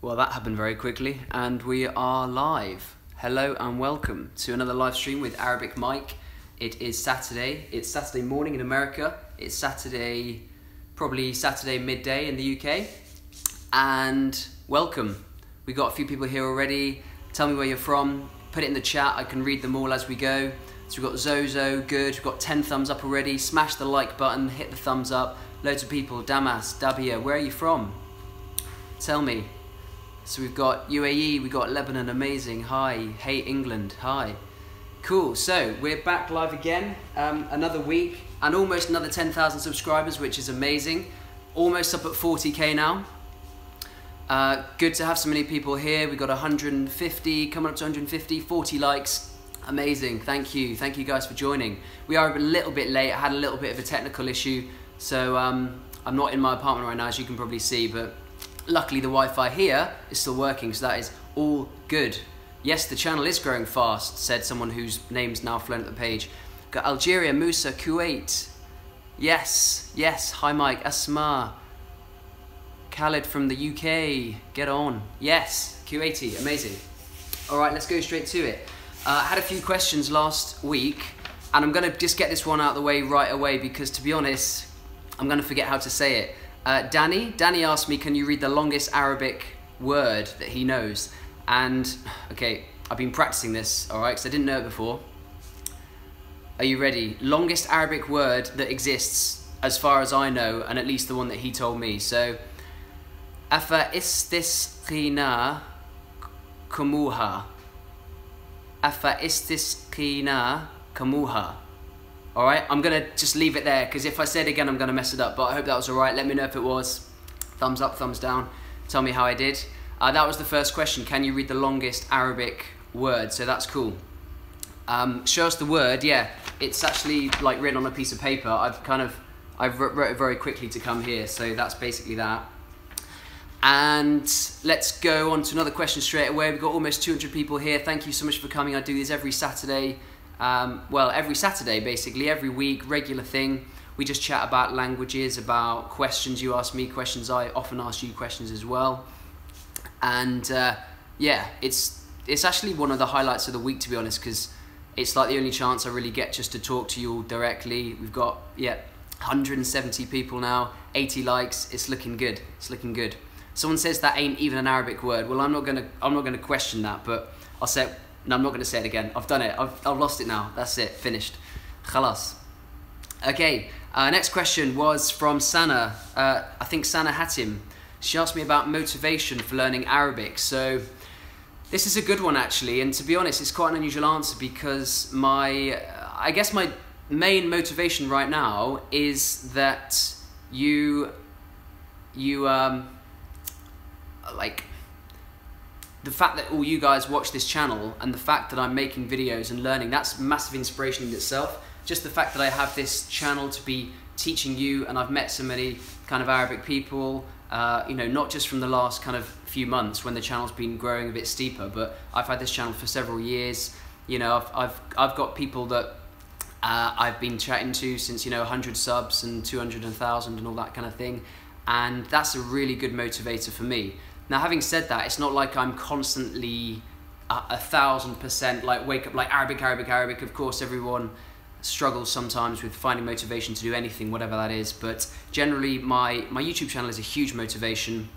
Well, that happened very quickly, and we are live. Hello and welcome to another live stream with Arabic Mike. It is Saturday. It's Saturday morning in America. It's Saturday, probably Saturday midday in the UK. And welcome. We got a few people here already. Tell me where you're from. Put it in the chat. I can read them all as we go. So we've got Zozo, good. We've got 10 thumbs up already. Smash the like button, hit the thumbs up. Loads of people. Damas, Dabia, where are you from? Tell me. So we've got UAE, we've got Lebanon, amazing, hi. Hey England, hi. Cool, so we're back live again, another week, and almost another 10,000 subscribers, which is amazing. Almost up at 40k now. Good to have so many people here. We've got 150, coming up to 150, 40 likes. Amazing, thank you guys for joining. We are a little bit late, I had a little bit of a technical issue, so I'm not in my apartment right now, as you can probably see, but luckily the Wi-Fi here is still working, so that is all good. Yes, the channel is growing fast, said someone whose name's now flown at the page. Got Algeria, Musa, Kuwait. Yes, yes, hi Mike, Asma. Khaled from the UK, get on. Yes, Kuwaiti, amazing. All right, let's go straight to it. I had a few questions last week, and I'm gonna just get this one out of the way right away because to be honest, I'm gonna forget how to say it. Danny asked me, can you read the longest Arabic word that he knows? And, okay, I've been practicing this, all right, because I didn't know it before. Are you ready? Longest Arabic word that exists, as far as I know, and at least the one that he told me. So, Afa istisqina kumuha. Afa istisqina kumuha. Alright, I'm going to just leave it there, because if I say it again, I'm going to mess it up. But I hope that was alright. Let me know if it was. Thumbs up, thumbs down. Tell me how I did. That was the first question. Can you read the longest Arabic word? So that's cool. Show us the word. Yeah, it's actually like written on a piece of paper. I wrote it very quickly to come here. So that's basically that. And let's go on to another question straight away. We've got almost 200 people here. Thank you so much for coming. I do this every Saturday. Well, every Saturday, basically, every week, regular thing. We just chat about languages, about questions you ask me, questions I often ask you questions as well. And yeah, it's actually one of the highlights of the week, to be honest, because it's like the only chance I really get just to talk to you all directly. We've got, yeah, 170 people now, 80 likes. It's looking good. It's looking good. Someone says that ain't even an Arabic word. Well, I'm not gonna question that, but I'll say. No, I'm not going to say it again. I've done it. I've lost it now. That's it. Finished. Khalas. Okay. Next question was from Sana. I think Sana Hatim. She asked me about motivation for learning Arabic. So this is a good one actually. And to be honest, it's quite an unusual answer because I guess my main motivation right now is that like, the fact that all you guys watch this channel and the fact that I'm making videos and learning, that's massive inspiration in itself. Just the fact that I have this channel to be teaching you, and I've met so many kind of Arabic people, you know, not just from the last kind of few months when the channel's been growing a bit steeper, but I've had this channel for several years. You know, I've got people that I've been chatting to since, you know, 100 subs and 200 and 1,000 and all that kind of thing. And that's a really good motivator for me. Now, having said that, it's not like I'm constantly 1,000% like wake up like Arabic. Of course, everyone struggles sometimes with finding motivation to do anything, whatever that is. But generally, my YouTube channel is a huge motivation.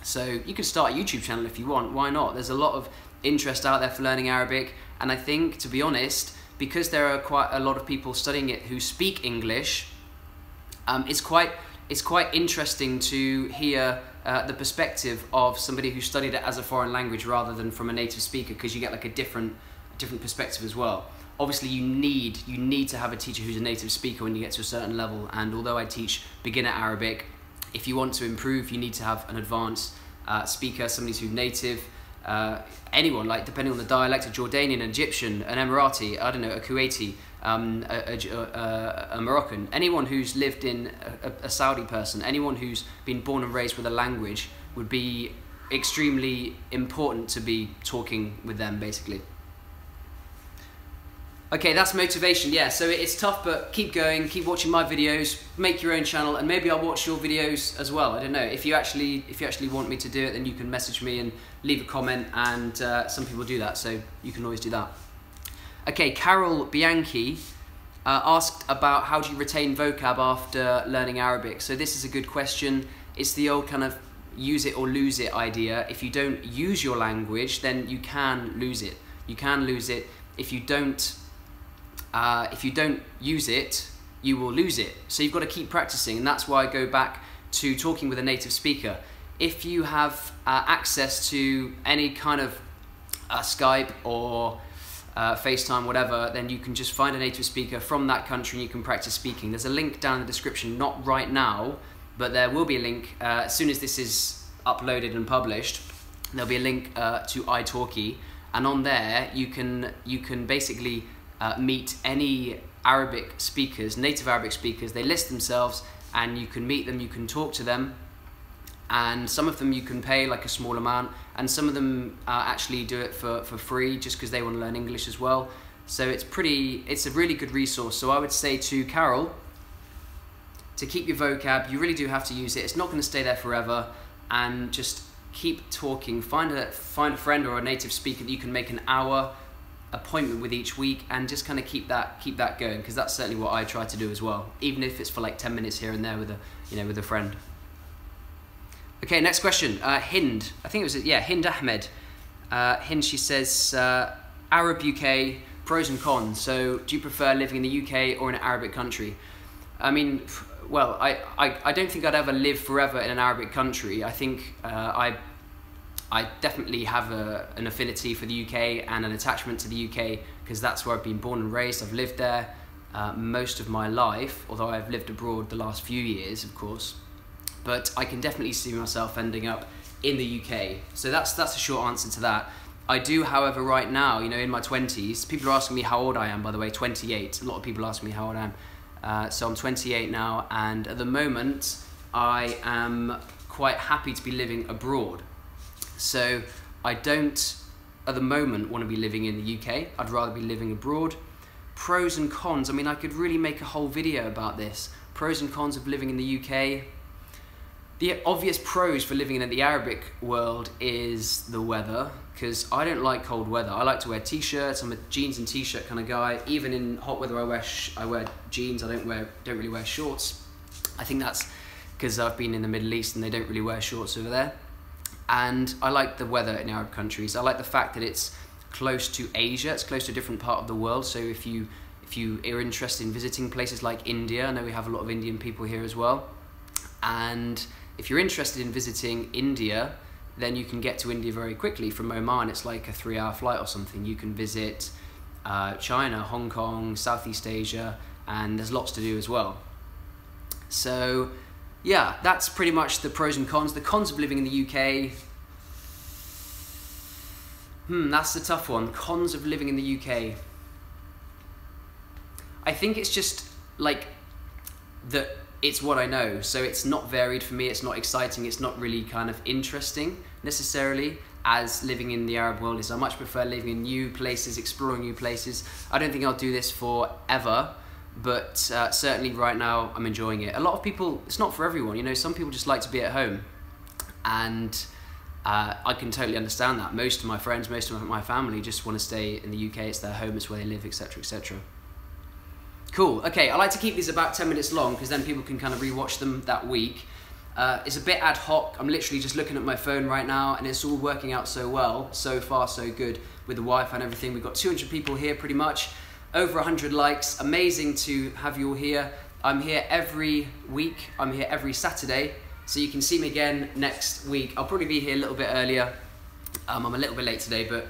So you can start a YouTube channel if you want. Why not? There's a lot of interest out there for learning Arabic. And I think, to be honest, because there are quite a lot of people studying it who speak English, it's quite interesting to hear the perspective of somebody who studied it as a foreign language rather than from a native speaker, because you get like a different perspective as well. Obviously, you need to have a teacher who's a native speaker when you get to a certain level. And although I teach beginner Arabic, if you want to improve, you need to have an advanced speaker, somebody who's native. Anyone, like depending on the dialect, a Jordanian, an Egyptian, an Emirati, I don't know, a Kuwaiti, a Moroccan, anyone who's lived in a Saudi person, anyone who's been born and raised with a language would be extremely important to be talking with them, basically. Okay, that's motivation, yeah. So it's tough, but keep going, keep watching my videos, make your own channel, and maybe I'll watch your videos as well. I don't know. If you actually want me to do it, then you can message me and leave a comment, and some people do that, so you can always do that. Okay, Carol Bianchi asked about how do you retain vocab after learning Arabic. So this is a good question. It's the old kind of use it or lose it idea. If you don't use your language, then you can lose it. You can lose it. If you don't use it, you will lose it. So you've got to keep practicing, and that's why I go back to talking with a native speaker. If you have access to any kind of Skype or FaceTime, whatever, then you can just find a native speaker from that country and you can practice speaking. There's a link down in the description, not right now, but there will be a link as soon as this is uploaded and published. There'll be a link to italki, and on there you can basically meet any Arabic speakers, native Arabic speakers. They list themselves and you can meet them, you can talk to them, and some of them you can pay like a small amount, and some of them actually do it for free just because they want to learn English as well. So it's a really good resource. So I would say to Carol, to keep your vocab, you really do have to use it. It's not going to stay there forever, and just keep talking. Find a friend or a native speaker that you can make an hour appointment with each week, and just kind of keep that going, because that's certainly what I try to do as well, even if it's for like 10 minutes here and there with a friend. Okay, next question. Hind, I think it was, yeah, Hind Ahmed. Hind, she says, Arab UK, pros and cons. So do you prefer living in the UK or in an Arabic country? I mean, well, I don't think I'd ever live forever in an Arabic country. I think I definitely have an affinity for the UK and an attachment to the UK, because that's where I've been born and raised. I've lived there most of my life, although I've lived abroad the last few years, of course. But I can definitely see myself ending up in the UK. So that's a short answer to that. I do, however, right now, in my 20s, people are asking me how old I am, by the way, 28. A lot of people ask me how old I am. So I'm 28 now, and at the moment, I am quite happy to be living abroad. So I don't, at the moment, want to be living in the UK. I'd rather be living abroad. Pros and cons, I mean, I could really make a whole video about this. Pros and cons of living in the UK. The obvious pros for living in the Arabic world is the weather, because I don't like cold weather. I like to wear t-shirts. I'm a jeans and t-shirt kind of guy. Even in hot weather, I wear jeans. I don't really wear shorts. I think that's because I've been in the Middle East and they don't really wear shorts over there. And I like the weather in Arab countries. I like the fact that it's close to Asia. It's close to a different part of the world. So if you are interested in visiting places like India, I know we have a lot of Indian people here as well. And if you're interested in visiting India, then you can get to India very quickly. From Oman, it's like a 3-hour flight or something. You can visit China, Hong Kong, Southeast Asia, and there's lots to do as well. So yeah, that's pretty much the pros and cons. The cons of living in the UK, that's the tough one. Cons of living in the UK. I think it's just like that. It's what I know, so it's not varied for me, it's not exciting, it's not really kind of interesting necessarily as living in the Arab world is. I much prefer living in new places, exploring new places. I don't think I'll do this forever, but certainly right now I'm enjoying it. A lot of people, it's not for everyone, some people just like to be at home, and I can totally understand that. Most of my friends, most of my family just want to stay in the UK, it's their home, it's where they live, etc, etc. Cool, okay, I like to keep these about 10 minutes long because then people can kind of rewatch them that week. It's a bit ad hoc. I'm literally just looking at my phone right now and it's all working out so well. So far, so good with the Wi-Fi and everything. We've got 200 people here pretty much, over 100 likes. Amazing to have you all here. I'm here every week. I'm here every Saturday. So you can see me again next week. I'll probably be here a little bit earlier. I'm a little bit late today, but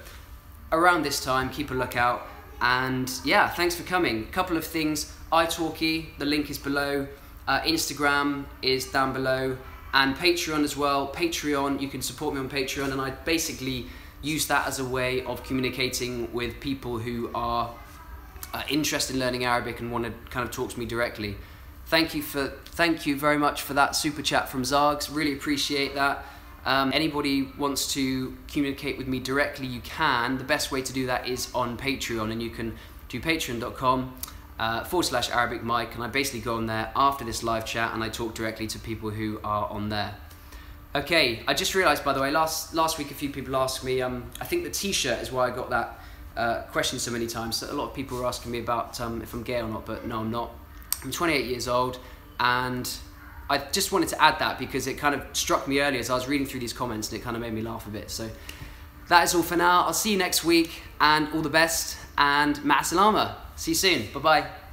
around this time, keep a lookout. And yeah, thanks for coming. A couple of things, italki, the link is below, Instagram is down below, and Patreon as well. Patreon, you can support me on Patreon, and I basically use that as a way of communicating with people who are interested in learning Arabic and want to kind of talk to me directly. Thank you very much for that super chat from Zargs, really appreciate that. Anybody wants to communicate with me directly, you can. The best way to do that is on Patreon, and you can do patreon.com /Arabic Mike, and I basically go on there after this live chat and I talk directly to people who are on there. Okay, I just realised, by the way, last week a few people asked me, I think the t-shirt is why I got that question so many times. So a lot of people were asking me about if I'm gay or not, but no, I'm not. I'm 28 years old, and I just wanted to add that because it kind of struck me earlier as I was reading through these comments, and it kind of made me laugh a bit. So that is all for now. I'll see you next week, and all the best, and ma'a salama. See you soon. Bye-bye.